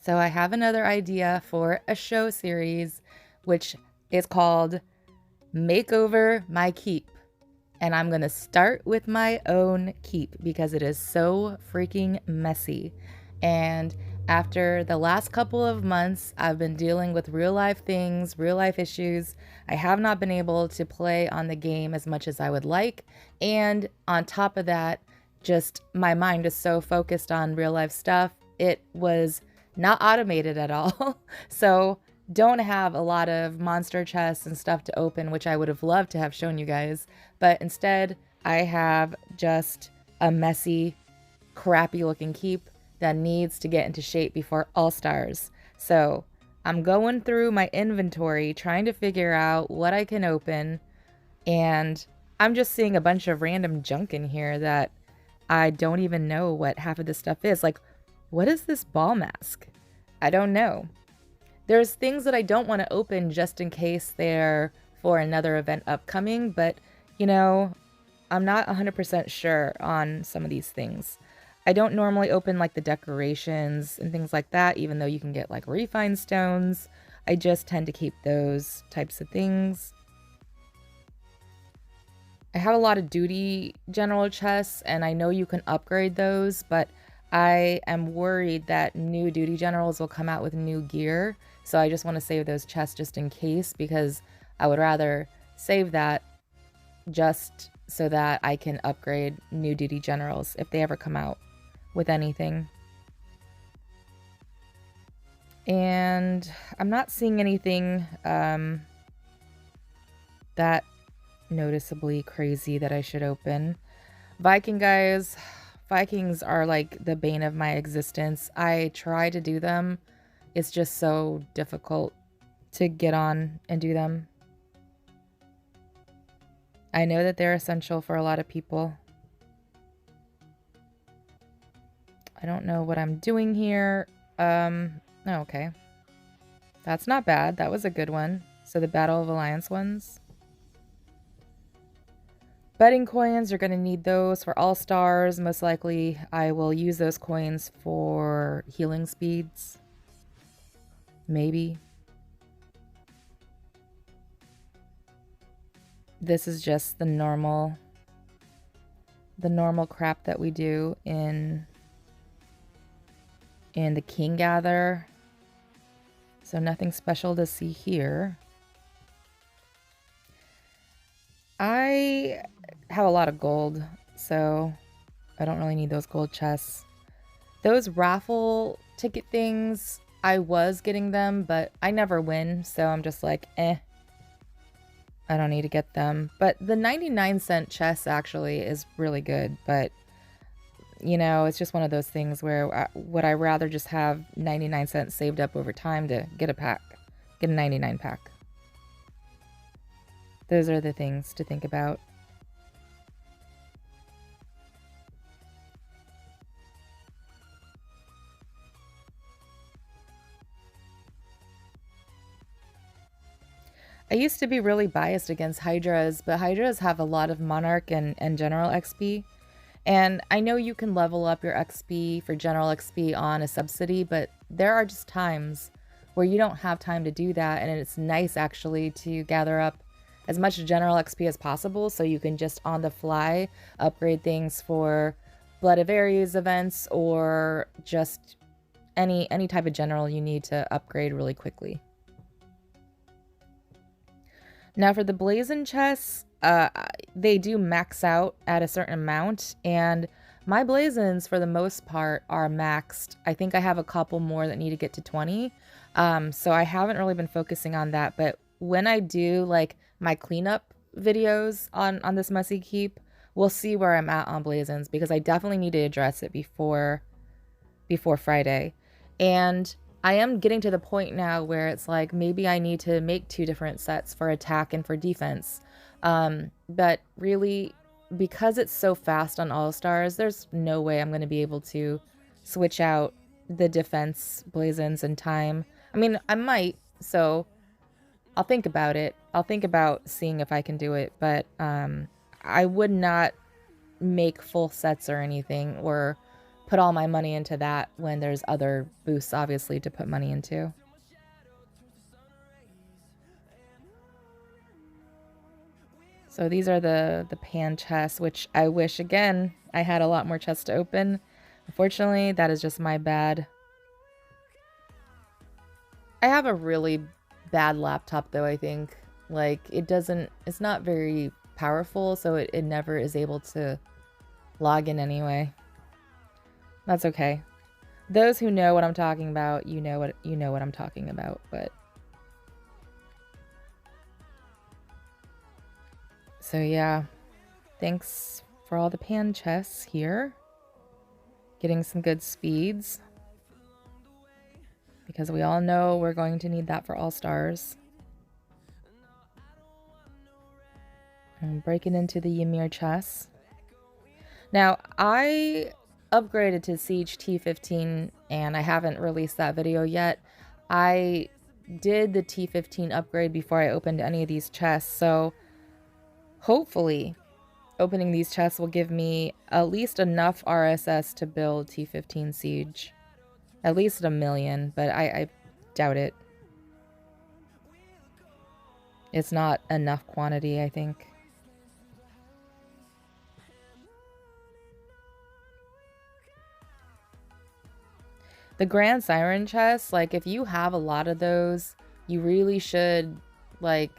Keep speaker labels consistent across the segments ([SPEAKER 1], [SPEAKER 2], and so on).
[SPEAKER 1] So I have another idea for a show series, which is called Makeover My Keep. And I'm going to start with my own keep because it is so freaking messy. And after the last couple of months, I've been dealing with real life things, real life issues. I have not been able to play on the game as much as I would like. And on top of that, just my mind is so focused on real life stuff. It was not automated at all. So don't have a lot of monster chests and stuff to open, which I would have loved to have shown you guys. But instead, I have just a messy, crappy looking keep that needs to get into shape before All Stars. So I'm going through my inventory, trying to figure out what I can open. And I'm just seeing a bunch of random junk in here that I don't even know what half of this stuff is. Like, what is this ball mask? I don't know. There's things that I don't want to open just in case they're for another event upcoming, but you know, I'm not 100% sure on some of these things. I don't normally open like the decorations and things like that, even though you can get like refine stones. I just tend to keep those types of things. I have a lot of duty general chests, and I know you can upgrade those, but I am worried that new duty generals will come out with new gear. So I just want to save those chests just in case, because I would rather save that just so that I can upgrade new duty generals if they ever come out with anything. And I'm not seeing anything that noticeably crazy that I should open. Viking guys, Vikings are like the bane of my existence. I try to do them. It's just so difficult to get on and do them. I know that they're essential for a lot of people. I don't know what I'm doing here. Oh, okay. That's not bad. That was a good one. So the Battle of Alliance ones. Betting coins, you're going to need those for All Stars. Most likely I will use those coins for healing speeds. Maybe. This is just the normal crap that we do in the King Gather. So nothing special to see here. I have a lot of gold, so I don't really need those gold chests. Those raffle ticket things, I was getting them, but I never win, so I'm just like, I don't need to get them. But the 99-cent chest actually is really good, but you know, it's just one of those things where would I rather just have 99 cents saved up over time to get a pack, get a 99 pack. Those are the things to think about. I used to be really biased against Hydras, but Hydras have a lot of Monarch and General XP. And I know you can level up your XP for General XP on a subsidy, but there are just times where you don't have time to do that, and it's nice actually to gather up as much General XP as possible so you can just on the fly upgrade things for Blood of Ares events or just any type of general you need to upgrade really quickly. Now for the Blazon chests, they do max out at a certain amount, and my Blazons for the most part are maxed. I think I have a couple more that need to get to 20, so I haven't really been focusing on that, but when I do like my cleanup videos on this messy keep, we'll see where I'm at on Blazons, because I definitely need to address it before Friday. And I am getting to the point now where it's like maybe I need to make 2 different sets for attack and for defense. But really, because it's so fast on All Stars, there's no way I'm going to be able to switch out the defense Blazons in time. I mean, I might, so I'll think about it. I'll think about seeing if I can do it, but I would not make full sets or anything, or put all my money into that when there's other boosts, obviously, to put money into. So these are the pan chests, which I wish, again, I had a lot more chests to open. Unfortunately, that is just my bad. I have a really bad laptop, though, I think. Like, it's not very powerful, so it never is able to log in anyway. That's okay. Those who know what I'm talking about, you know what I'm talking about, but... So yeah, thanks for all the pan chests here. Getting some good speeds. Because we all know we're going to need that for All Stars. And breaking into the Ymir chests. Now, I upgraded to Siege T15 and I haven't released that video yet. I did the T15 upgrade before I opened any of these chests, so hopefully opening these chests will give me at least enough RSS to build T15 Siege. At least 1 million, but I doubt it. It's not enough quantity, I think. The Grand Siren chests, like, if you have a lot of those, you really should, like,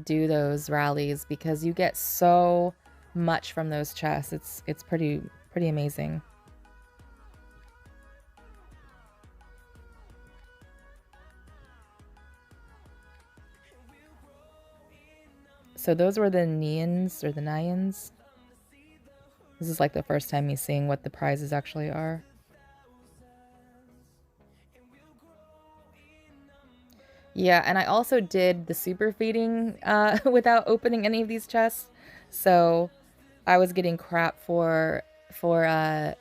[SPEAKER 1] do those rallies because you get so much from those chests. It's pretty amazing. So those were the Neons or the Nyans. This is like the first time me seeing what the prizes actually are. Yeah, and I also did the super feeding without opening any of these chests. So I was getting crap for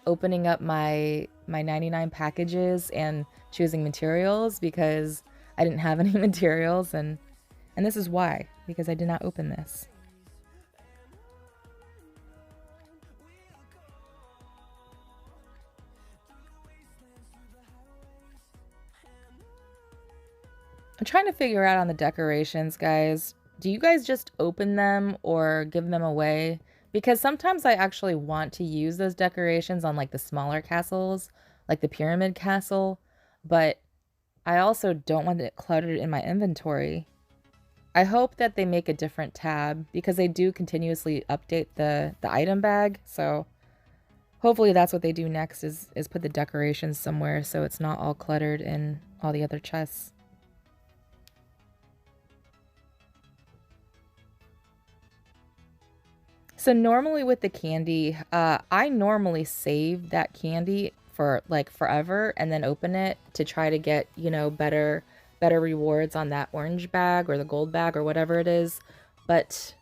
[SPEAKER 1] opening up my 99 packages and choosing materials because I didn't have any materials, and this is why, because I did not open this. I'm trying to figure out on the decorations, guys. Do you guys just open them or give them away? Because sometimes I actually want to use those decorations on like the smaller castles, like the pyramid castle, but I also don't want it cluttered in my inventory. I hope that they make a different tab because they do continuously update the item bag. So hopefully that's what they do next is put the decorations somewhere so it's not all cluttered in all the other chests. So normally with the candy, I normally save that candy for like forever and then open it to try to get, you know, better rewards on that orange bag or the gold bag or whatever it is. But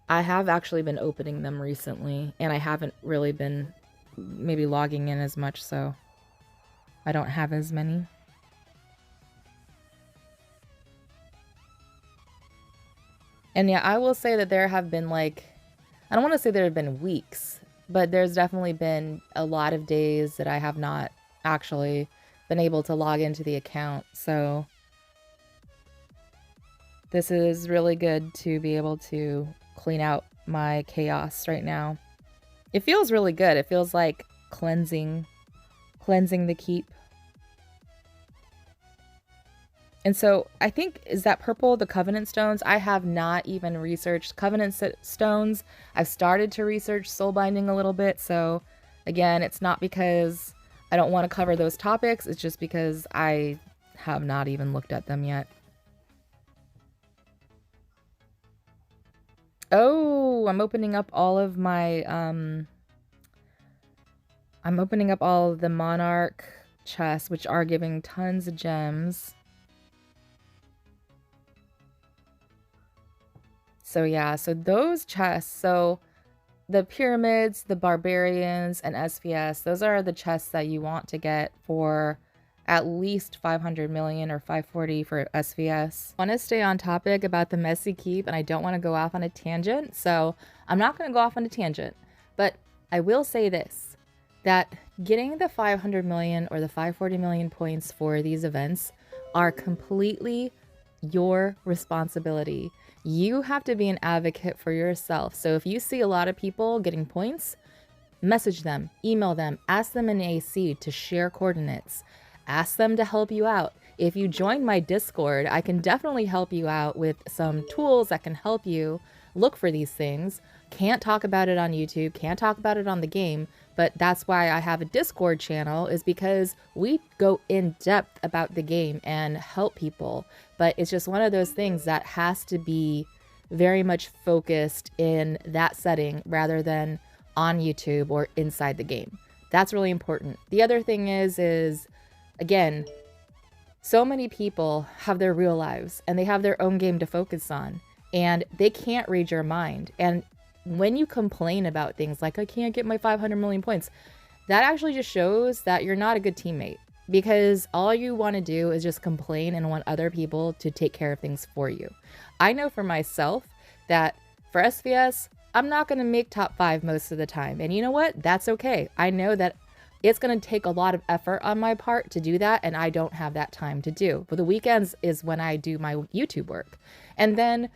[SPEAKER 1] I have actually been opening them recently and I haven't really been maybe logging in as much, so I don't have as many. And yeah, I will say that there have been like, I don't want to say there have been weeks, but there's definitely been a lot of days that I have not actually been able to log into the account. So this is really good to be able to clean out my chaos right now. It feels really good. It feels like cleansing the keep. And so I think, is that purple the Covenant Stones? I have not even researched Covenant Stones. I've started to research soul binding a little bit. So again, it's not because I don't want to cover those topics. It's just because I have not even looked at them yet. Oh, I'm opening up all of my, I'm opening up all of the Monarch chests, which are giving tons of gems. So yeah, so those chests, so the pyramids, the barbarians, and SVS, those are the chests that you want to get for at least 500 million or 540 for SVS. I want to stay on topic about the messy keep, and I don't want to go off on a tangent, so I'm not going to go off on a tangent. But I will say this. that getting the 500 million or the 540 million points for these events are completely your responsibility. You have to be an advocate for yourself. So if you see a lot of people getting points, message them, email them, ask them in AC to share coordinates, ask them to help you out. If you join my Discord, I can definitely help you out with some tools that can help you look for these things. Can't talk about it on YouTube, can't talk about it on the game, but that's why I have a Discord channel, is because we go in depth about the game and help people. But it's just one of those things that has to be very much focused in that setting rather than on YouTube or inside the game. That's really important. The other thing is again, so many people have their real lives and they have their own game to focus on, and they can't read your mind. And when you complain about things like, I can't get my 500 million points, that actually just shows that you're not a good teammate, because all you want to do is just complain and want other people to take care of things for you. I know for myself that for SVS, I'm not going to make top 5 most of the time. And you know what? That's okay. I know that it's going to take a lot of effort on my part to do that, and I don't have that time to do. But the weekends is when I do my YouTube work. And then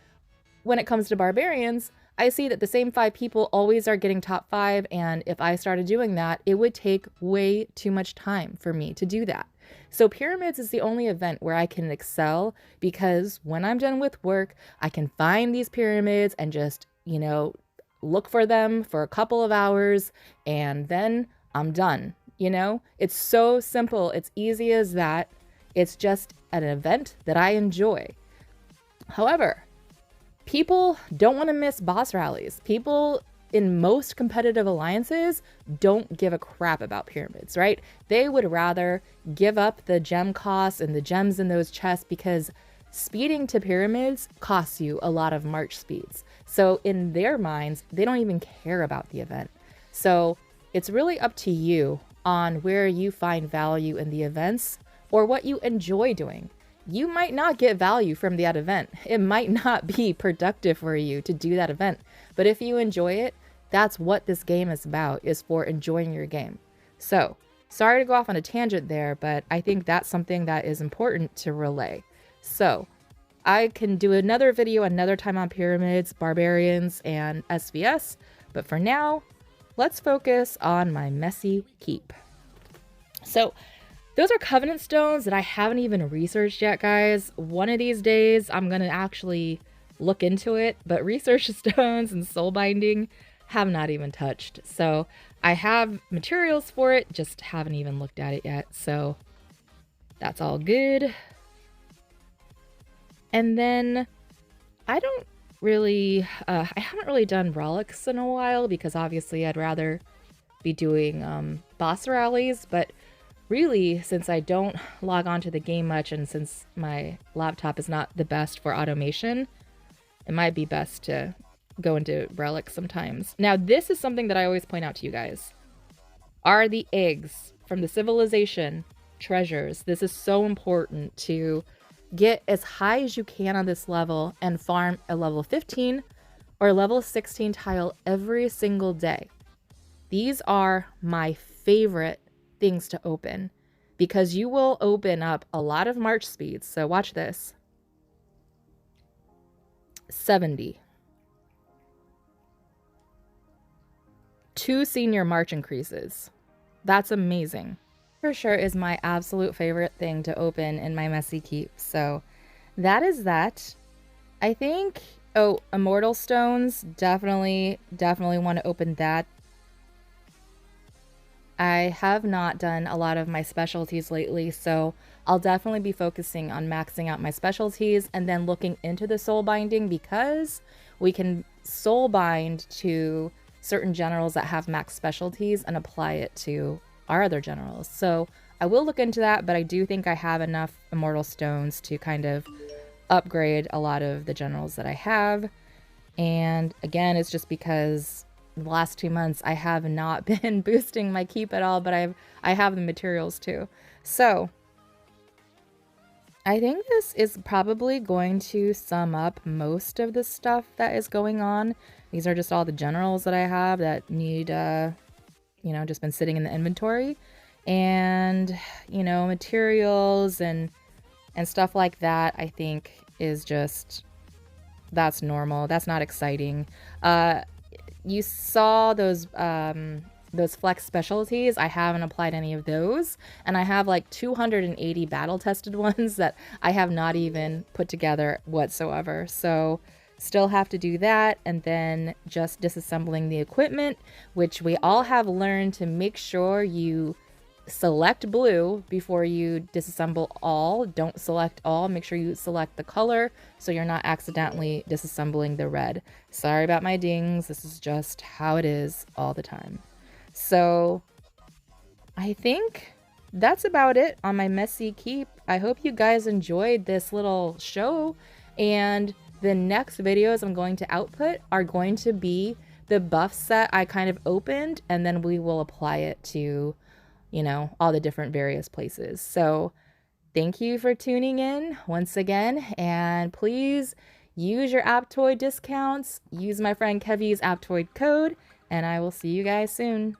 [SPEAKER 1] when it comes to barbarians, I see that the same 5 people always are getting top 5, and if I started doing that, it would take way too much time for me to do that. So pyramids is the only event where I can excel, because when I'm done with work, I can find these pyramids and just, look for them for a couple of hours, and then I'm done. It's so simple. It's easy as that. It's just an event that I enjoy. However, people don't want to miss boss rallies. People in most competitive alliances don't give a crap about pyramids, right? They would rather give up the gem costs and the gems in those chests, because speeding to pyramids costs you a lot of march speeds. So in their minds, they don't even care about the event. So it's really up to you on where you find value in the events or what you enjoy doing. You might not get value from that event. It might not be productive for you to do that event. But if you enjoy it, that's what this game is about, is for enjoying your game. So, sorry to go off on a tangent there, but I think that's something that is important to relay. So, I can do another video another time on pyramids, barbarians, and SVS. But for now, let's focus on my messy keep. So, those are covenant stones that I haven't even researched yet, guys. One of these days, I'm going to actually look into it. But research stones and soul binding have not even touched. So I have materials for it, just haven't even looked at it yet. So that's all good. And then I don't really, I haven't really done relics in a while, because obviously I'd rather be doing boss rallies. But really, since I don't log on to the game much, and since my laptop is not the best for automation, it might be best to go into relics sometimes. Now, this is something that I always point out to you guys. Are the eggs from the civilization treasures? This is so important to get as high as you can on this level and farm a level 15 or level 16 tile every single day. These are my favorite things to open, because you will open up a lot of march speeds. So watch this. 70. 2 senior march increases. That's amazing. For sure is my absolute favorite thing to open in my messy keep. So that is that. I think, immortal stones, definitely want to open that. I have not done a lot of my specialties lately, so I'll definitely be focusing on maxing out my specialties and then looking into the soul binding, because we can soul bind to certain generals that have max specialties and apply it to our other generals. So I will look into that, but I do think I have enough immortal stones to kind of upgrade a lot of the generals that I have. And again, it's just because the last 2 months I have not been boosting my keep at all, but I have the materials too. So I think this is probably going to sum up most of the stuff that is going on. These are just all the generals that I have that need you know, just been sitting in the inventory. And, you know, materials and stuff like that, I think is just, that's normal. That's not exciting. You saw those flex specialties. I haven't applied any of those, and I have like 280 battle tested ones that I have not even put together whatsoever. So still have to do that, and then just disassembling the equipment, which we all have learned to make sure you select blue before you disassemble all. Don't select all. Make sure you select the color so you're not accidentally disassembling the red. Sorry about my dings. This is just how it is all the time. So I think that's about it on my messy keep. I hope you guys enjoyed this little show, and the next videos I'm going to output are going to be the buff set I kind of opened, and then we will apply it to, you know, all the different various places. So thank you for tuning in once again, and please use your Aptoid discounts. Use my friend Kevy's Aptoid code, and I will see you guys soon.